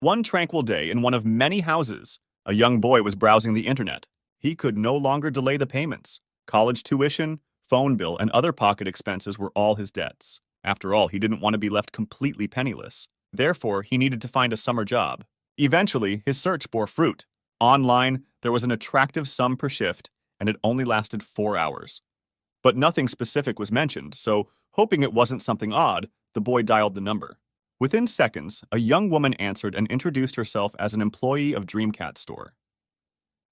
One tranquil day in one of many houses, a young boy was browsing the internet. He could no longer delay the payments. College tuition, phone bill, and other pocket expenses were all his debts. After all, he didn't want to be left completely penniless. Therefore, he needed to find a summer job. Eventually, his search bore fruit. Online, there was an attractive sum per shift, and it only lasted 4 hours. But nothing specific was mentioned, so, hoping it wasn't something odd, the boy dialed the number. Within seconds, a young woman answered and introduced herself as an employee of Dreamcat's store.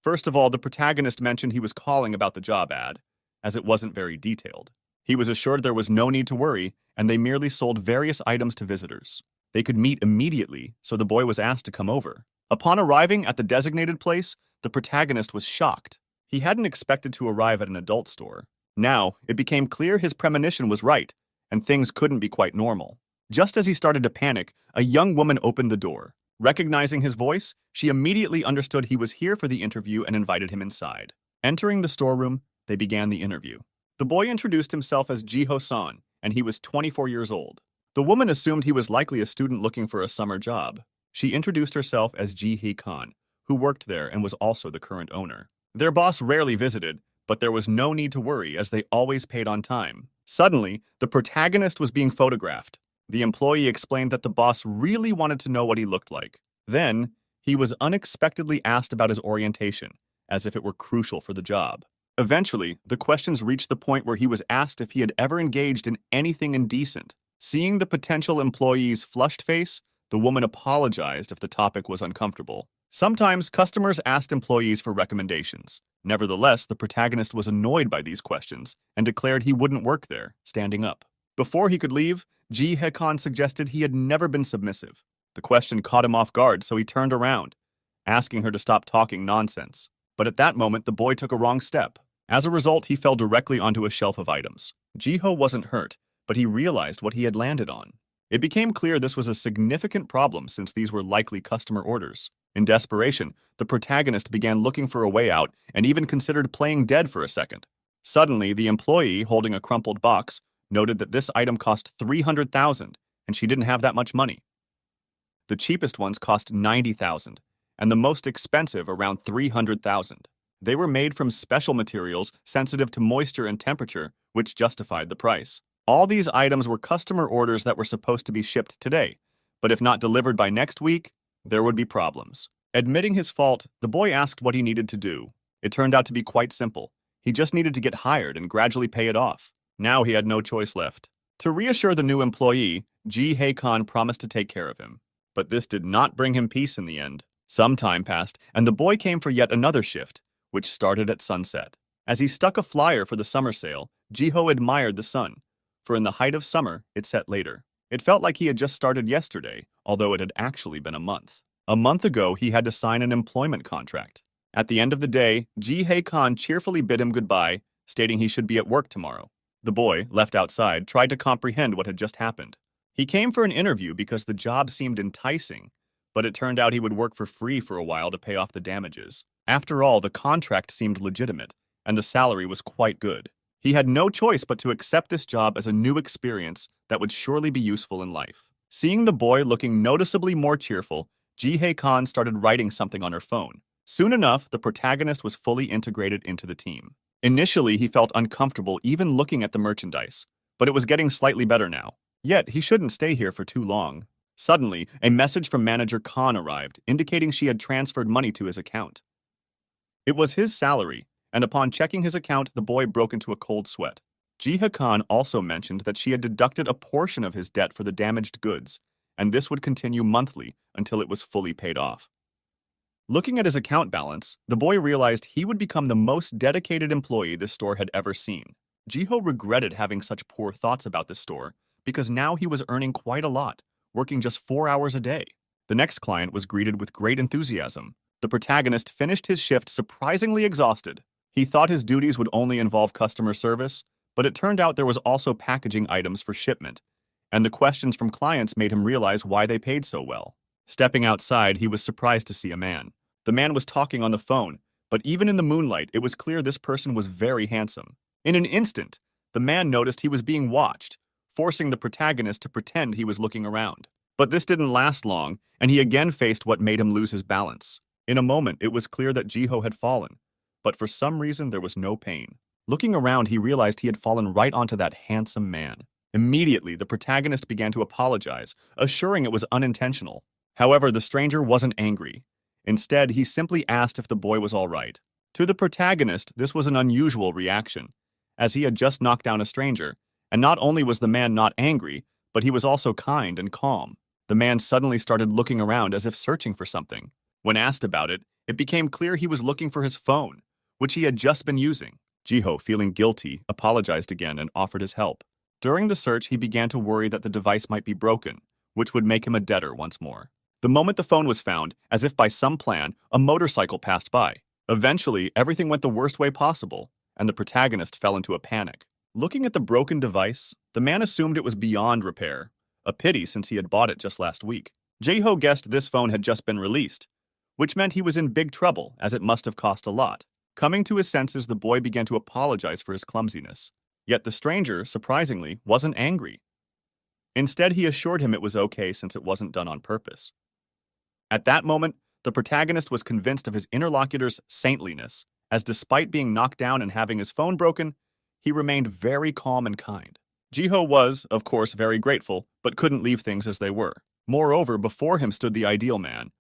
First of all, the protagonist mentioned he was calling about the job ad, as it wasn't very detailed. He was assured there was no need to worry, and they merely sold various items to visitors. They could meet immediately, so the boy was asked to come over. Upon arriving at the designated place, the protagonist was shocked. He hadn't expected to arrive at an adult store. Now, it became clear his premonition was right, and things couldn't be quite normal. Just as he started to panic, a young woman opened the door. Recognizing his voice, she immediately understood he was here for the interview and invited him inside. Entering the storeroom, they began the interview. The boy introduced himself as Jiho-san, and he was 24 years old. The woman assumed he was likely a student looking for a summer job. She introduced herself as Ji-hee-kan, who worked there and was also the current owner. Their boss rarely visited, but there was no need to worry as they always paid on time. Suddenly, the protagonist was being photographed. The employee explained that the boss really wanted to know what he looked like. Then, he was unexpectedly asked about his orientation, as if it were crucial for the job. Eventually, the questions reached the point where he was asked if he had ever engaged in anything indecent. Seeing the potential employee's flushed face, the woman apologized if the topic was uncomfortable. Sometimes, customers asked employees for recommendations. Nevertheless, the protagonist was annoyed by these questions and declared he wouldn't work there, standing up. Before he could leave, Ji-hee-kan suggested he had never been submissive. The question caught him off guard, so he turned around, asking her to stop talking nonsense. But at that moment, the boy took a wrong step. As a result, he fell directly onto a shelf of items. Jiho wasn't hurt, but he realized what he had landed on. It became clear this was a significant problem since these were likely customer orders. In desperation, the protagonist began looking for a way out and even considered playing dead for a second. Suddenly, the employee, holding a crumpled box, noted that this item cost 300,000, and she didn't have that much money. The cheapest ones cost 90,000, and the most expensive around 300,000. They were made from special materials sensitive to moisture and temperature, which justified the price. All these items were customer orders that were supposed to be shipped today, but if not delivered by next week, there would be problems. Admitting his fault, the boy asked what he needed to do. It turned out to be quite simple. He just needed to get hired and gradually pay it off. Now he had no choice left. To reassure the new employee, Ji-hee-kan promised to take care of him. But this did not bring him peace in the end. Some time passed, and the boy came for yet another shift, which started at sunset. As he stuck a flyer for the summer sale, Jiho admired the sun, for in the height of summer, it set later. It felt like he had just started yesterday, although it had actually been a month. A month ago, he had to sign an employment contract. At the end of the day, Ji-hee-kan cheerfully bid him goodbye, stating he should be at work tomorrow. The boy, left outside, tried to comprehend what had just happened. He came for an interview because the job seemed enticing, but it turned out he would work for free for a while to pay off the damages. After all, the contract seemed legitimate, and the salary was quite good. He had no choice but to accept this job as a new experience that would surely be useful in life. Seeing the boy looking noticeably more cheerful, Ji-hee-kan started writing something on her phone. Soon enough, the protagonist was fully integrated into the team. Initially, he felt uncomfortable even looking at the merchandise, but it was getting slightly better now. Yet, he shouldn't stay here for too long. Suddenly, a message from manager Khan arrived, indicating she had transferred money to his account. It was his salary, and upon checking his account, the boy broke into a cold sweat. Ji-hee-kan also mentioned that she had deducted a portion of his debt for the damaged goods, and this would continue monthly until it was fully paid off. Looking at his account balance, the boy realized he would become the most dedicated employee the store had ever seen. Jiho regretted having such poor thoughts about the store because now he was earning quite a lot, working just 4 hours a day. The next client was greeted with great enthusiasm. The protagonist finished his shift surprisingly exhausted. He thought his duties would only involve customer service, but it turned out there was also packaging items for shipment, and the questions from clients made him realize why they paid so well. Stepping outside, he was surprised to see a man. The man was talking on the phone, but even in the moonlight, it was clear this person was very handsome. In an instant, the man noticed he was being watched, forcing the protagonist to pretend he was looking around. But this didn't last long, and he again faced what made him lose his balance. In a moment, it was clear that Jiho had fallen, but for some reason there was no pain. Looking around, he realized he had fallen right onto that handsome man. Immediately, the protagonist began to apologize, assuring it was unintentional. However, the stranger wasn't angry. Instead, he simply asked if the boy was all right. To the protagonist, this was an unusual reaction, as he had just knocked down a stranger, and not only was the man not angry, but he was also kind and calm. The man suddenly started looking around as if searching for something. When asked about it, it became clear he was looking for his phone, which he had just been using. Jiho, feeling guilty, apologized again and offered his help. During the search, he began to worry that the device might be broken, which would make him a debtor once more. The moment the phone was found, as if by some plan, a motorcycle passed by. Eventually, everything went the worst way possible, and the protagonist fell into a panic. Looking at the broken device, the man assumed it was beyond repair, a pity since he had bought it just last week. Jiho guessed this phone had just been released, which meant he was in big trouble, as it must have cost a lot. Coming to his senses, the boy began to apologize for his clumsiness. Yet the stranger, surprisingly, wasn't angry. Instead, he assured him it was okay since it wasn't done on purpose. At that moment, the protagonist was convinced of his interlocutor's saintliness, as despite being knocked down and having his phone broken, he remained very calm and kind. Jiho was, of course, very grateful, but couldn't leave things as they were. Moreover, before him stood the ideal man.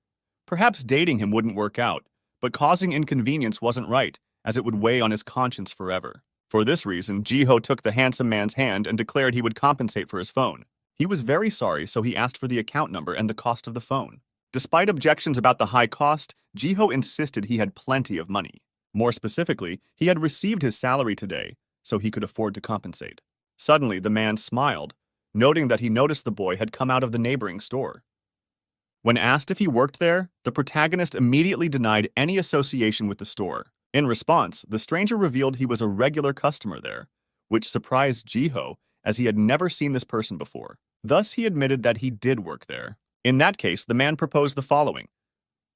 Perhaps dating him wouldn't work out, but causing inconvenience wasn't right, as it would weigh on his conscience forever. For this reason, Jiho took the handsome man's hand and declared he would compensate for his phone. He was very sorry, so he asked for the account number and the cost of the phone. Despite objections about the high cost, Jiho insisted he had plenty of money. More specifically, he had received his salary today, so he could afford to compensate. Suddenly, the man smiled, noting that he noticed the boy had come out of the neighboring store. When asked if he worked there, the protagonist immediately denied any association with the store. In response, the stranger revealed he was a regular customer there, which surprised Jiho, as he had never seen this person before. Thus, he admitted that he did work there. In that case, the man proposed the following.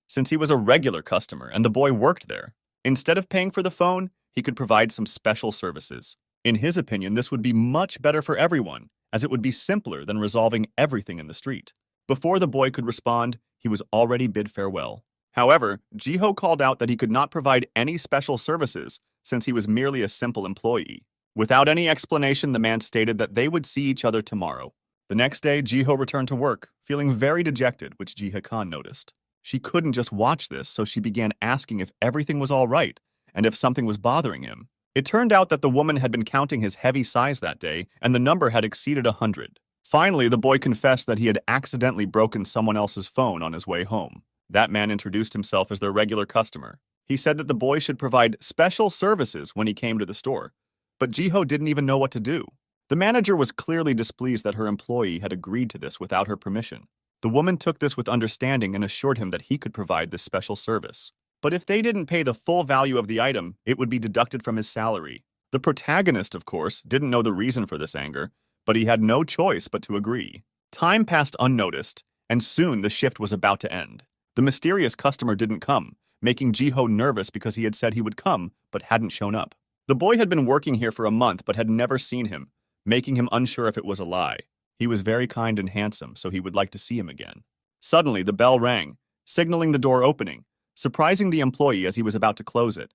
Since he was a regular customer and the boy worked there, instead of paying for the phone, he could provide some special services. In his opinion, this would be much better for everyone, as it would be simpler than resolving everything in the street. Before the boy could respond, he was already bid farewell. However, Jiho called out that he could not provide any special services since he was merely a simple employee. Without any explanation, the man stated that they would see each other tomorrow. The next day, Jiho returned to work, feeling very dejected, which Jiha-kan noticed. She couldn't just watch this, so she began asking if everything was all right and if something was bothering him. It turned out that the woman had been counting his heavy size that day, and the number had exceeded 100. Finally, the boy confessed that he had accidentally broken someone else's phone on his way home. That man introduced himself as their regular customer. He said that the boy should provide special services when he came to the store, but Jiho didn't even know what to do. The manager was clearly displeased that her employee had agreed to this without her permission. The woman took this with understanding and assured him that he could provide this special service. But if they didn't pay the full value of the item, it would be deducted from his salary. The protagonist, of course, didn't know the reason for this anger, but he had no choice but to agree. Time passed unnoticed, and soon the shift was about to end. The mysterious customer didn't come, making Jiho nervous because he had said he would come, but hadn't shown up. The boy had been working here for a month but had never seen him, making him unsure if it was a lie. He was very kind and handsome, so he would like to see him again. Suddenly, the bell rang, signaling the door opening, surprising the employee as he was about to close it.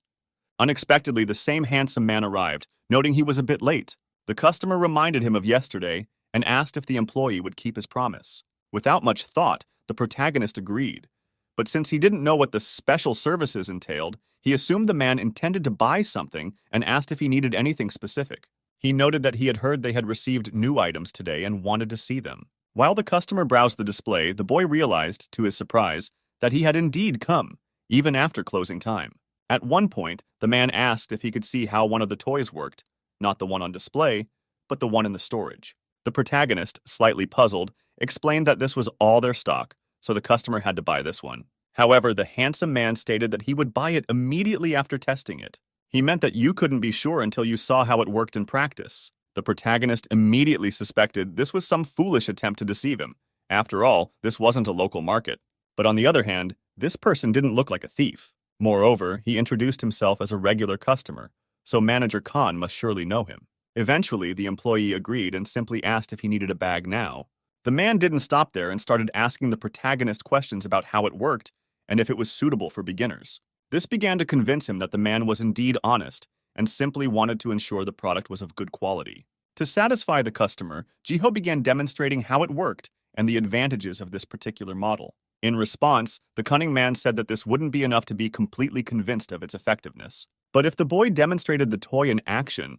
Unexpectedly, the same handsome man arrived, noting he was a bit late. The customer reminded him of yesterday and asked if the employee would keep his promise. Without much thought, the protagonist agreed. But since he didn't know what the special services entailed, he assumed the man intended to buy something and asked if he needed anything specific. He noted that he had heard they had received new items today and wanted to see them. While the customer browsed the display, the boy realized, to his surprise, that he had indeed come, even after closing time. At one point, the man asked if he could see how one of the toys worked, not the one on display, but the one in the storage. The protagonist, slightly puzzled, explained that this was all their stock, so the customer had to buy this one. However, the handsome man stated that he would buy it immediately after testing it. He meant that you couldn't be sure until you saw how it worked in practice. The protagonist immediately suspected this was some foolish attempt to deceive him. After all, this wasn't a local market. But on the other hand, this person didn't look like a thief. Moreover, he introduced himself as a regular customer, so Manager Khan must surely know him. Eventually, the employee agreed and simply asked if he needed a bag now. The man didn't stop there and started asking the protagonist questions about how it worked and if it was suitable for beginners. This began to convince him that the man was indeed honest and simply wanted to ensure the product was of good quality. To satisfy the customer, Jiho began demonstrating how it worked and the advantages of this particular model. In response, the cunning man said that this wouldn't be enough to be completely convinced of its effectiveness. But if the boy demonstrated the toy in action,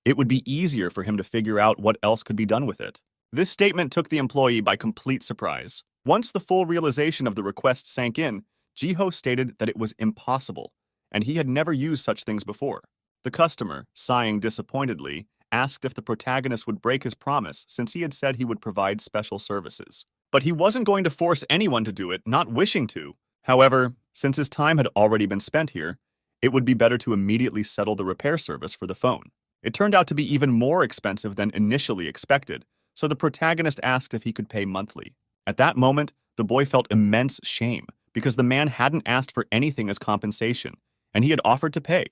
it would be easier for him to figure out what else could be done with it. This statement took the employee by complete surprise. Once the full realization of the request sank in, Jiho stated that it was impossible, and he had never used such things before. The customer, sighing disappointedly, asked if the protagonist would break his promise since he had said he would provide special services. But he wasn't going to force anyone to do it, not wishing to. However, since his time had already been spent here, it would be better to immediately settle the repair service for the phone. It turned out to be even more expensive than initially expected, so the protagonist asked if he could pay monthly. At that moment, the boy felt immense shame because the man hadn't asked for anything as compensation, and he had offered to pay,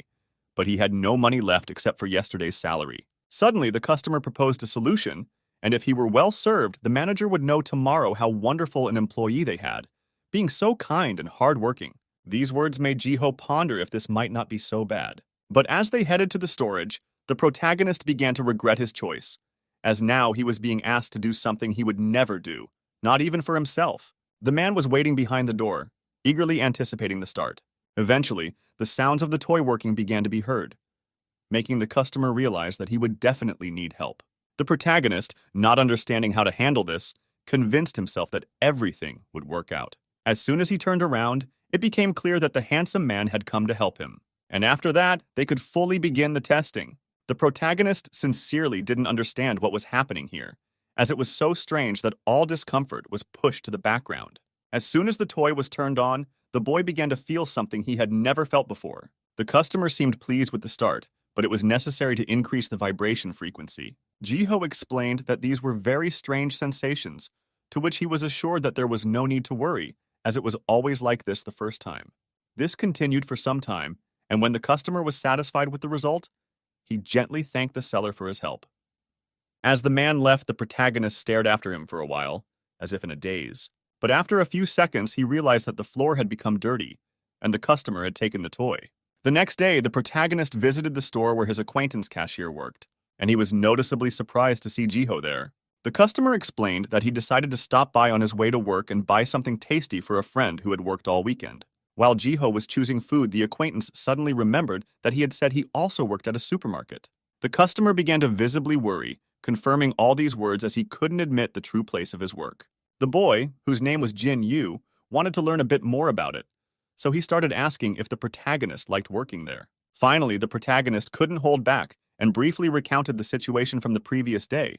but he had no money left except for yesterday's salary. Suddenly, the customer proposed a solution, and if he were well served, the manager would know tomorrow how wonderful an employee they had, being so kind and hardworking. These words made Jiho ponder if this might not be so bad. But as they headed to the storage, the protagonist began to regret his choice, as now he was being asked to do something he would never do, not even for himself. The man was waiting behind the door, eagerly anticipating the start. Eventually, the sounds of the toy working began to be heard, making the customer realize that he would definitely need help. The protagonist, not understanding how to handle this, convinced himself that everything would work out. As soon as he turned around, it became clear that the handsome man had come to help him. And after that, they could fully begin the testing. The protagonist sincerely didn't understand what was happening here, as it was so strange that all discomfort was pushed to the background. As soon as the toy was turned on, the boy began to feel something he had never felt before. The customer seemed pleased with the start, but it was necessary to increase the vibration frequency. Jiho explained that these were very strange sensations, to which he was assured that there was no need to worry, as it was always like this the first time. This continued for some time, and when the customer was satisfied with the result, he gently thanked the seller for his help. As the man left, the protagonist stared after him for a while, as if in a daze. But after a few seconds, he realized that the floor had become dirty, and the customer had taken the toy. The next day, the protagonist visited the store where his acquaintance cashier worked, and he was noticeably surprised to see Jiho there. The customer explained that he decided to stop by on his way to work and buy something tasty for a friend who had worked all weekend. While Jiho was choosing food, the acquaintance suddenly remembered that he had said he also worked at a supermarket. The customer began to visibly worry, confirming all these words as he couldn't admit the true place of his work. The boy, whose name was Jin Yu, wanted to learn a bit more about it, so he started asking if the protagonist liked working there. Finally, the protagonist couldn't hold back and briefly recounted the situation from the previous day,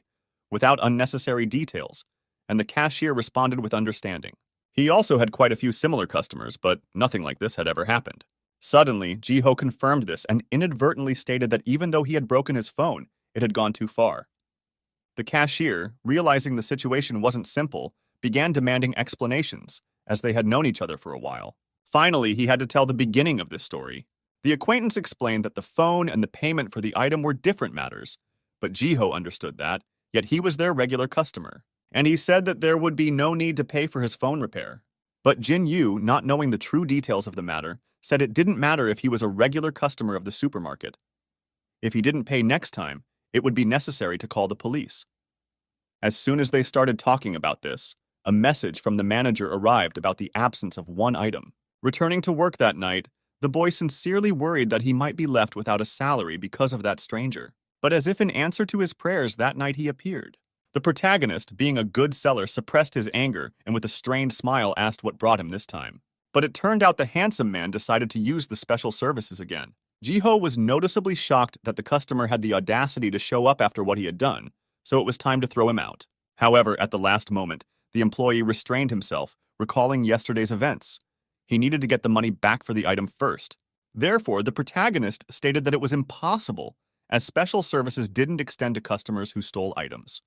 without unnecessary details, and the cashier responded with understanding. He also had quite a few similar customers, but nothing like this had ever happened. Suddenly, Jiho confirmed this and inadvertently stated that even though he had broken his phone, it had gone too far. The cashier, realizing the situation wasn't simple, began demanding explanations, as they had known each other for a while. Finally, he had to tell the beginning of this story. The acquaintance explained that the phone and the payment for the item were different matters, but Jiho understood that, yet he was their regular customer. And he said that there would be no need to pay for his phone repair. But Jin Yu, not knowing the true details of the matter, said it didn't matter if he was a regular customer of the supermarket. If he didn't pay next time, it would be necessary to call the police. As soon as they started talking about this, a message from the manager arrived about the absence of one item. Returning to work that night, the boy sincerely worried that he might be left without a salary because of that stranger. But as if in answer to his prayers, that night he appeared. The protagonist, being a good seller, suppressed his anger and with a strained smile asked what brought him this time. But it turned out the handsome man decided to use the special services again. Jiho was noticeably shocked that the customer had the audacity to show up after what he had done, so it was time to throw him out. However, at the last moment, the employee restrained himself, recalling yesterday's events. He needed to get the money back for the item first. Therefore, the protagonist stated that it was impossible, as special services didn't extend to customers who stole items.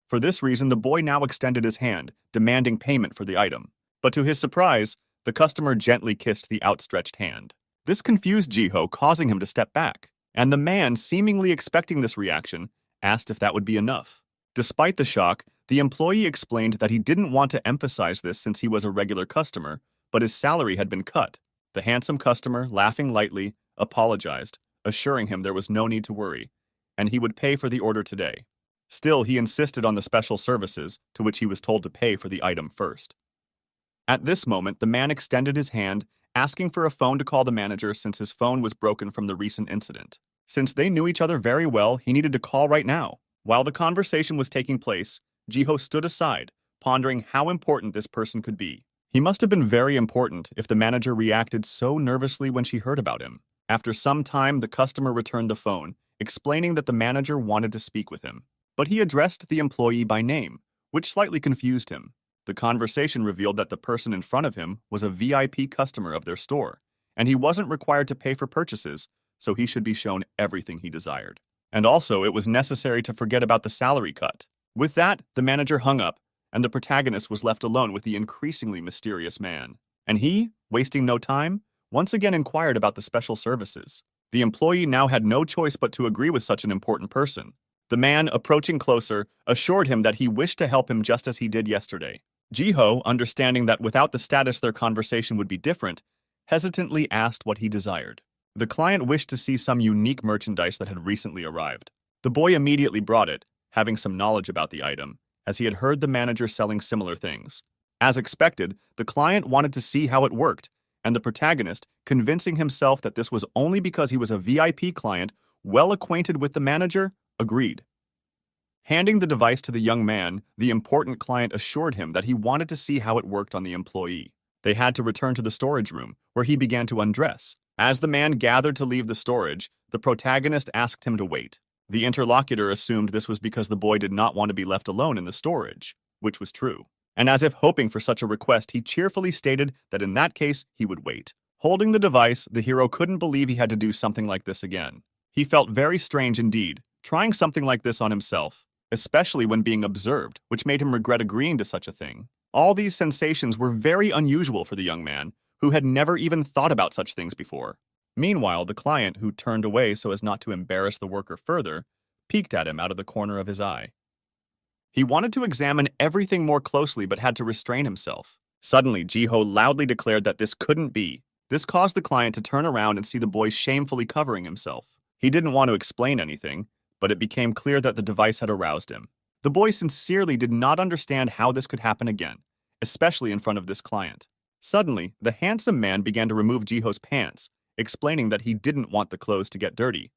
For this reason, the boy now extended his hand, demanding payment for the item. But to his surprise, the customer gently kissed the outstretched hand. This confused Jiho, causing him to step back. And the man, seemingly expecting this reaction, asked if that would be enough. Despite the shock, The employee explained that he didn't want to emphasize this since he was a regular customer, but his salary had been cut. The handsome customer, laughing lightly, apologized, assuring him there was no need to worry, and he would pay for the order today. Still, he insisted on the special services, to which he was told to pay for the item first. At this moment, the man extended his hand, asking for a phone to call the manager since his phone was broken from the recent incident. Since they knew each other very well, he needed to call right now. While the conversation was taking place, Jiho stood aside, pondering how important this person could be. He must have been very important if the manager reacted so nervously when she heard about him. After some time, the customer returned the phone, explaining that the manager wanted to speak with him. But he addressed the employee by name, which slightly confused him. The conversation revealed that the person in front of him was a VIP customer of their store, and he wasn't required to pay for purchases, so he should be shown everything he desired. And also, it was necessary to forget about the salary cut. With that, the manager hung up, and the protagonist was left alone with the increasingly mysterious man. And he, wasting no time, once again inquired about the special services. The employee now had no choice but to agree with such an important person. The man, approaching closer, assured him that he wished to help him just as he did yesterday. Jiho, understanding that without the status their conversation would be different, hesitantly asked what he desired. The client wished to see some unique merchandise that had recently arrived. The boy immediately brought it, having some knowledge about the item, as he had heard the manager selling similar things. As expected, the client wanted to see how it worked, and the protagonist, convincing himself that this was only because he was a VIP client, well acquainted with the manager, agreed. Handing the device to the young man, the important client assured him that he wanted to see how it worked on the employee. They had to return to the storage room, where he began to undress. As the man gathered to leave the storage, the protagonist asked him to wait. The interlocutor assumed this was because the boy did not want to be left alone in the storage, which was true. And as if hoping for such a request, he cheerfully stated that in that case, he would wait. Holding the device, the hero couldn't believe he had to do something like this again. He felt very strange indeed, trying something like this on himself, especially when being observed, which made him regret agreeing to such a thing. All these sensations were very unusual for the young man, who had never even thought about such things before. Meanwhile, the client, who turned away so as not to embarrass the worker further, peeked at him out of the corner of his eye. He wanted to examine everything more closely but had to restrain himself. Suddenly, Jiho loudly declared that this couldn't be. This caused the client to turn around and see the boy shamefully covering himself. He didn't want to explain anything, but it became clear that the device had aroused him. The boy sincerely did not understand how this could happen again, especially in front of this client. Suddenly, the handsome man began to remove Jiho's pants, explaining that he didn't want the clothes to get dirty.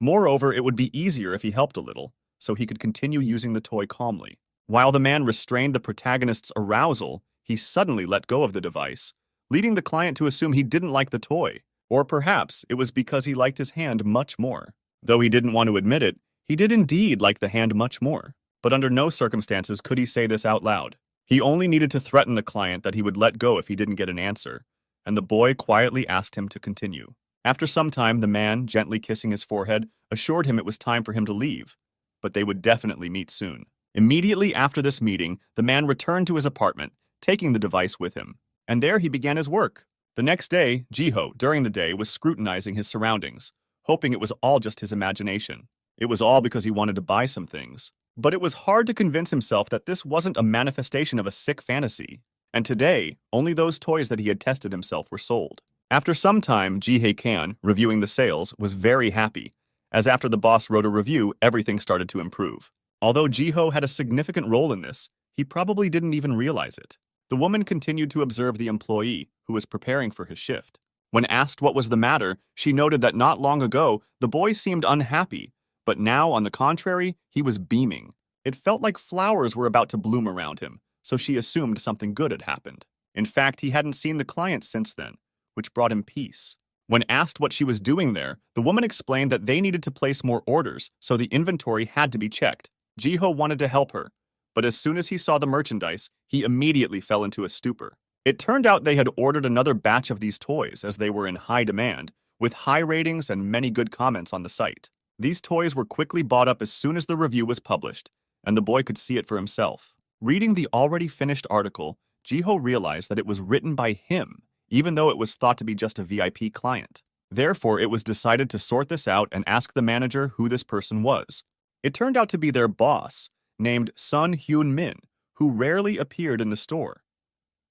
Moreover, it would be easier if he helped a little, so he could continue using the toy calmly. While the man restrained the protagonist's arousal, he suddenly let go of the device, leading the client to assume he didn't like the toy, or perhaps it was because he liked his hand much more. Though he didn't want to admit it, he did indeed like the hand much more. But under no circumstances could he say this out loud. He only needed to threaten the client that he would let go if he didn't get an answer, and the boy quietly asked him to continue. After some time, the man, gently kissing his forehead, assured him it was time for him to leave, but they would definitely meet soon. Immediately after this meeting, the man returned to his apartment, taking the device with him. And there he began his work. The next day, Jiho, during the day, was scrutinizing his surroundings, hoping it was all just his imagination. It was all because he wanted to buy some things. But it was hard to convince himself that this wasn't a manifestation of a sick fantasy. And today, only those toys that he had tested himself were sold. After some time, Kyuyeon, reviewing the sales, was very happy, as after the boss wrote a review, everything started to improve. Although Jiho had a significant role in this, he probably didn't even realize it. The woman continued to observe the employee, who was preparing for his shift. When asked what was the matter, she noted that not long ago, the boy seemed unhappy, but now, on the contrary, he was beaming. It felt like flowers were about to bloom around him, so she assumed something good had happened. In fact, he hadn't seen the client since then, which brought him peace. When asked what she was doing there, the woman explained that they needed to place more orders, so the inventory had to be checked. Jiho wanted to help her, but as soon as he saw the merchandise, he immediately fell into a stupor. It turned out they had ordered another batch of these toys as they were in high demand, with high ratings and many good comments on the site. These toys were quickly bought up as soon as the review was published, and the boy could see it for himself. Reading the already finished article, Jiho realized that it was written by him, even though it was thought to be just a VIP client. Therefore, it was decided to sort this out and ask the manager who this person was. It turned out to be their boss, named Sun Hyun Min, who rarely appeared in the store.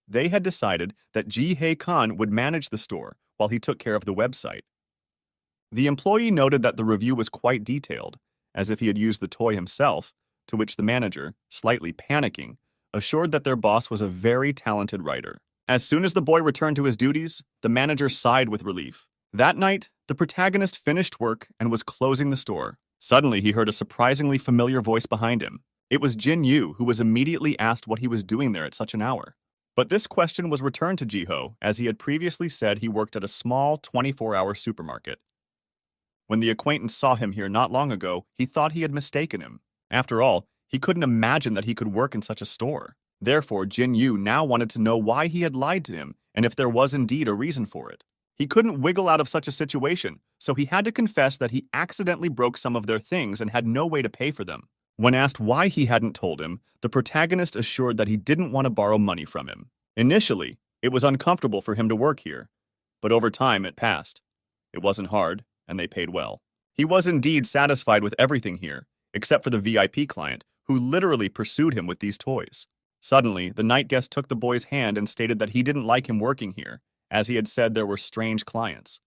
They had decided that Ji Hae-kan would manage the store while he took care of the website. The employee noted that the review was quite detailed, as if he had used the toy himself, to which the manager, slightly panicking, assured that their boss was a very talented writer. As soon as the boy returned to his duties, the manager sighed with relief. That night, the protagonist finished work and was closing the store. Suddenly, he heard a surprisingly familiar voice behind him. It was Jin Yu, who was immediately asked what he was doing there at such an hour. But this question was returned to Ji-ho, as he had previously said he worked at a small 24-hour supermarket. When the acquaintance saw him here not long ago, he thought he had mistaken him. After all, he couldn't imagine that he could work in such a store. Therefore, Jin Yu now wanted to know why he had lied to him and if there was indeed a reason for it. He couldn't wiggle out of such a situation, so he had to confess that he accidentally broke some of their things and had no way to pay for them. When asked why he hadn't told him, the protagonist assured that he didn't want to borrow money from him. Initially, it was uncomfortable for him to work here, but over time it passed. It wasn't hard, and they paid well. He was indeed satisfied with everything here, except for the VIP client, who literally pursued him with these toys. Suddenly, the night guest took the boy's hand and stated that he didn't like him working here, as he had said there were strange clients.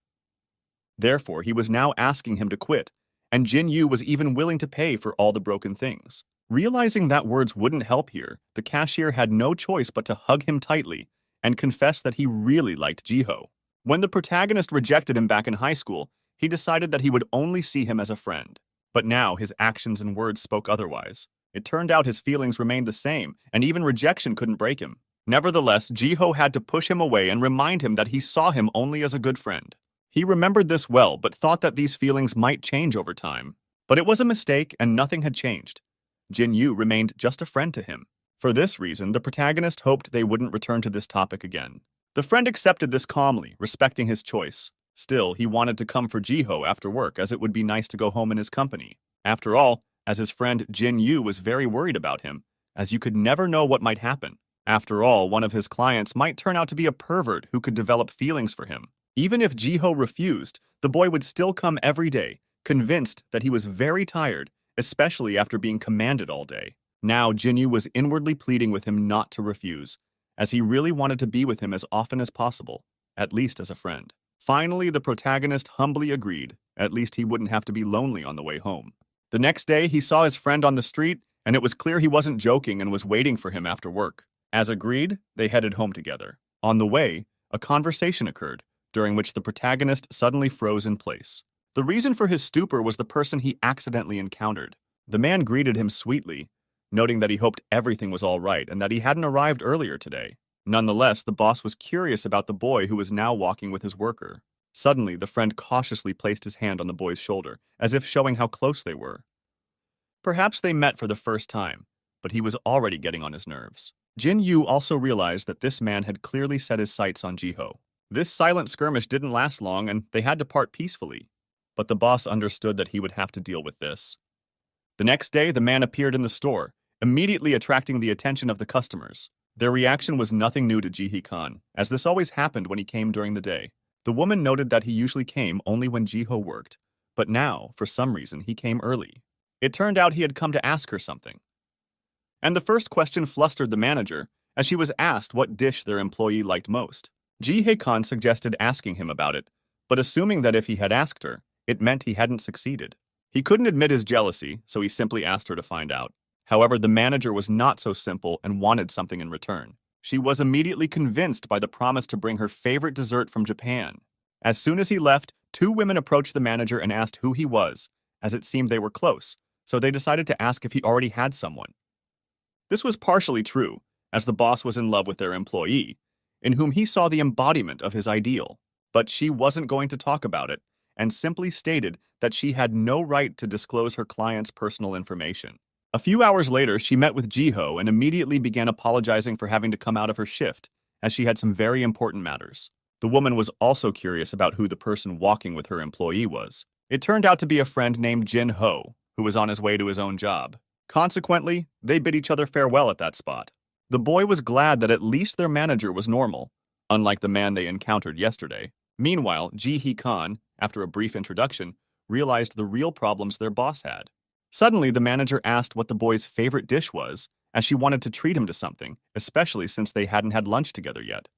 Therefore, he was now asking him to quit, and Jin Yu was even willing to pay for all the broken things. Realizing that words wouldn't help here, the cashier had no choice but to hug him tightly and confess that he really liked Ji-ho. When the protagonist rejected him back in high school, he decided that he would only see him as a friend. But now his actions and words spoke otherwise. It turned out his feelings remained the same, and even rejection couldn't break him. Nevertheless, Ji-ho had to push him away and remind him that he saw him only as a good friend. He remembered this well, but thought that these feelings might change over time. But it was a mistake, and nothing had changed. Jin Yu remained just a friend to him. For this reason, the protagonist hoped they wouldn't return to this topic again. The friend accepted this calmly, respecting his choice. Still, he wanted to come for Ji-ho after work, as it would be nice to go home in his company. After all, as his friend Jin Yu was very worried about him, as you could never know what might happen. After all, one of his clients might turn out to be a pervert who could develop feelings for him. Even if Ji-ho refused, the boy would still come every day, convinced that he was very tired, especially after being commanded all day. Now, Jin Yu was inwardly pleading with him not to refuse, as he really wanted to be with him as often as possible, at least as a friend. Finally, the protagonist humbly agreed. At least he wouldn't have to be lonely on the way home. The next day, he saw his friend on the street, and it was clear he wasn't joking and was waiting for him after work. As agreed, they headed home together. On the way, a conversation occurred, during which the protagonist suddenly froze in place. The reason for his stupor was the person he accidentally encountered. The man greeted him sweetly, noting that he hoped everything was all right and that he hadn't arrived earlier today. Nonetheless, the boss was curious about the boy who was now walking with his worker. Suddenly, the friend cautiously placed his hand on the boy's shoulder, as if showing how close they were. Perhaps they met for the first time, but he was already getting on his nerves. Jin Yu also realized that this man had clearly set his sights on Ji-ho. This silent skirmish didn't last long, and they had to part peacefully. But the boss understood that he would have to deal with this. The next day, the man appeared in the store, immediately attracting the attention of the customers. Their reaction was nothing new to Ji Hae-kan, as this always happened when he came during the day. The woman noted that he usually came only when Ji-ho worked, but now, for some reason, he came early. It turned out he had come to ask her something. And the first question flustered the manager, as she was asked what dish their employee liked most. Ji Hae-kan suggested asking him about it, but assuming that if he had asked her, it meant he hadn't succeeded. He couldn't admit his jealousy, so he simply asked her to find out. However, the manager was not so simple and wanted something in return. She was immediately convinced by the promise to bring her favorite dessert from Japan. As soon as he left, two women approached the manager and asked who he was, as it seemed they were close, so they decided to ask if he already had someone. This was partially true, as the boss was in love with their employee, in whom he saw the embodiment of his ideal. But she wasn't going to talk about it, and simply stated that she had no right to disclose her client's personal information. A few hours later, she met with Ji-ho and immediately began apologizing for having to come out of her shift, as she had some very important matters. The woman was also curious about who the person walking with her employee was. It turned out to be a friend named Jin-ho, who was on his way to his own job. Consequently, they bid each other farewell at that spot. The boy was glad that at least their manager was normal, unlike the man they encountered yesterday. Meanwhile, Ji Hae-kan, after a brief introduction, realized the real problems their boss had. Suddenly, the manager asked what the boy's favorite dish was, as she wanted to treat him to something, especially since they hadn't had lunch together yet.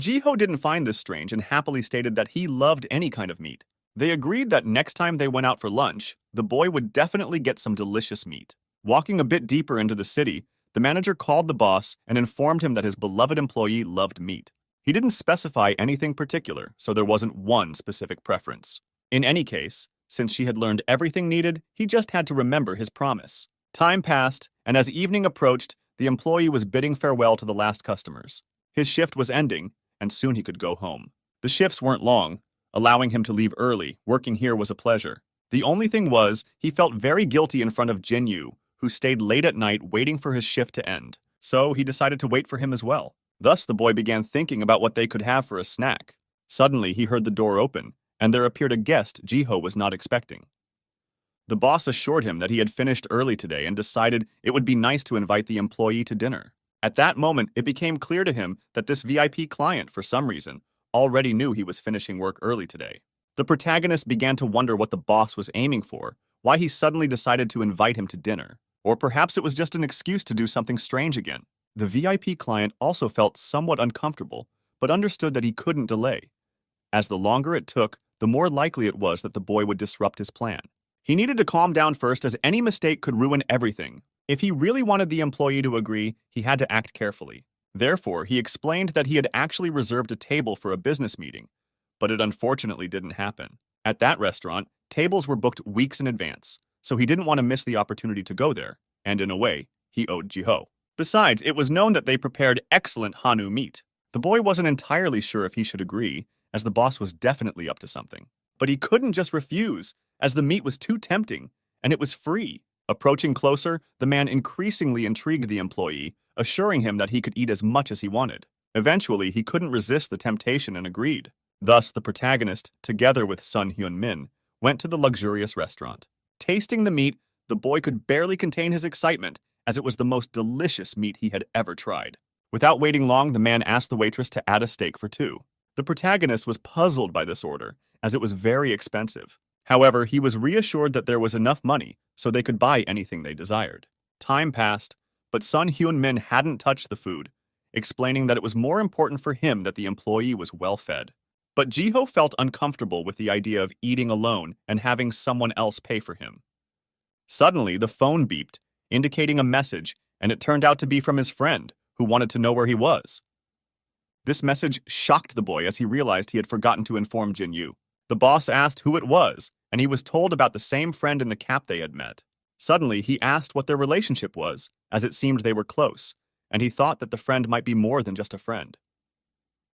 Jiho didn't find this strange and happily stated that he loved any kind of meat. They agreed that next time they went out for lunch, the boy would definitely get some delicious meat. Walking a bit deeper into the city, the manager called the boss and informed him that his beloved employee loved meat. He didn't specify anything particular, so there wasn't one specific preference. In any case, since she had learned everything needed, he just had to remember his promise. Time passed, and as evening approached, the employee was bidding farewell to the last customers. His shift was ending, and soon he could go home. The shifts weren't long, allowing him to leave early. Working here was a pleasure. The only thing was, he felt very guilty in front of Jinyu, who stayed late at night waiting for his shift to end. So he decided to wait for him as well. Thus, the boy began thinking about what they could have for a snack. Suddenly, he heard the door open, and there appeared a guest Jiho was not expecting. The boss assured him that he had finished early today and decided it would be nice to invite the employee to dinner. At that moment, it became clear to him that this VIP client, for some reason, already knew he was finishing work early today. The protagonist began to wonder what the boss was aiming for, why he suddenly decided to invite him to dinner. Or perhaps it was just an excuse to do something strange again. The VIP client also felt somewhat uncomfortable, but understood that he couldn't delay. As the longer it took, the more likely it was that the boy would disrupt his plan. He needed to calm down first, as any mistake could ruin everything. If he really wanted the employee to agree, he had to act carefully. Therefore, he explained that he had actually reserved a table for a business meeting, but it unfortunately didn't happen. At that restaurant, tables were booked weeks in advance, so he didn't want to miss the opportunity to go there, and in a way, he owed Jiho. Besides, it was known that they prepared excellent Hanu meat. The boy wasn't entirely sure if he should agree, as the boss was definitely up to something. But he couldn't just refuse, as the meat was too tempting, and it was free. Approaching closer, the man increasingly intrigued the employee, assuring him that he could eat as much as he wanted. Eventually, he couldn't resist the temptation and agreed. Thus, the protagonist, together with son Yeommin, went to the luxurious restaurant. Tasting the meat, the boy could barely contain his excitement, as it was the most delicious meat he had ever tried. Without waiting long, the man asked the waitress to add a steak for two. The protagonist was puzzled by this order, as it was very expensive. However, he was reassured that there was enough money so they could buy anything they desired. Time passed, but son Yeommin hadn't touched the food, explaining that it was more important for him that the employee was well fed. But Jiho felt uncomfortable with the idea of eating alone and having someone else pay for him. Suddenly, the phone beeped, indicating a message, and it turned out to be from his friend, who wanted to know where he was. This message shocked the boy as he realized he had forgotten to inform Jinyu. The boss asked who it was, and he was told about the same friend in the cap they had met. Suddenly, he asked what their relationship was, as it seemed they were close, and he thought that the friend might be more than just a friend.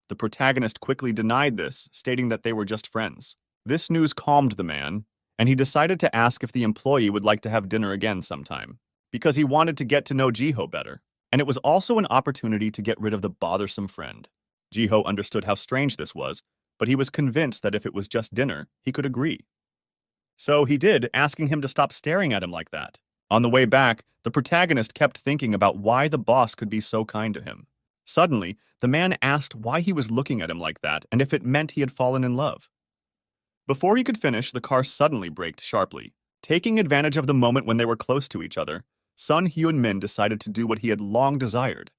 The protagonist quickly denied this, stating that they were just friends. This news calmed the man, and he decided to ask if the employee would like to have dinner again sometime, because he wanted to get to know Jiho better, and it was also an opportunity to get rid of the bothersome friend. Jiho understood how strange this was, but he was convinced that if it was just dinner, he could agree. So he did, asking him to stop staring at him like that. On the way back, the protagonist kept thinking about why the boss could be so kind to him. Suddenly, the man asked why he was looking at him like that and if it meant he had fallen in love. Before he could finish, the car suddenly braked sharply. Taking advantage of the moment when they were close to each other, son Yeommin decided to do what he had long desired.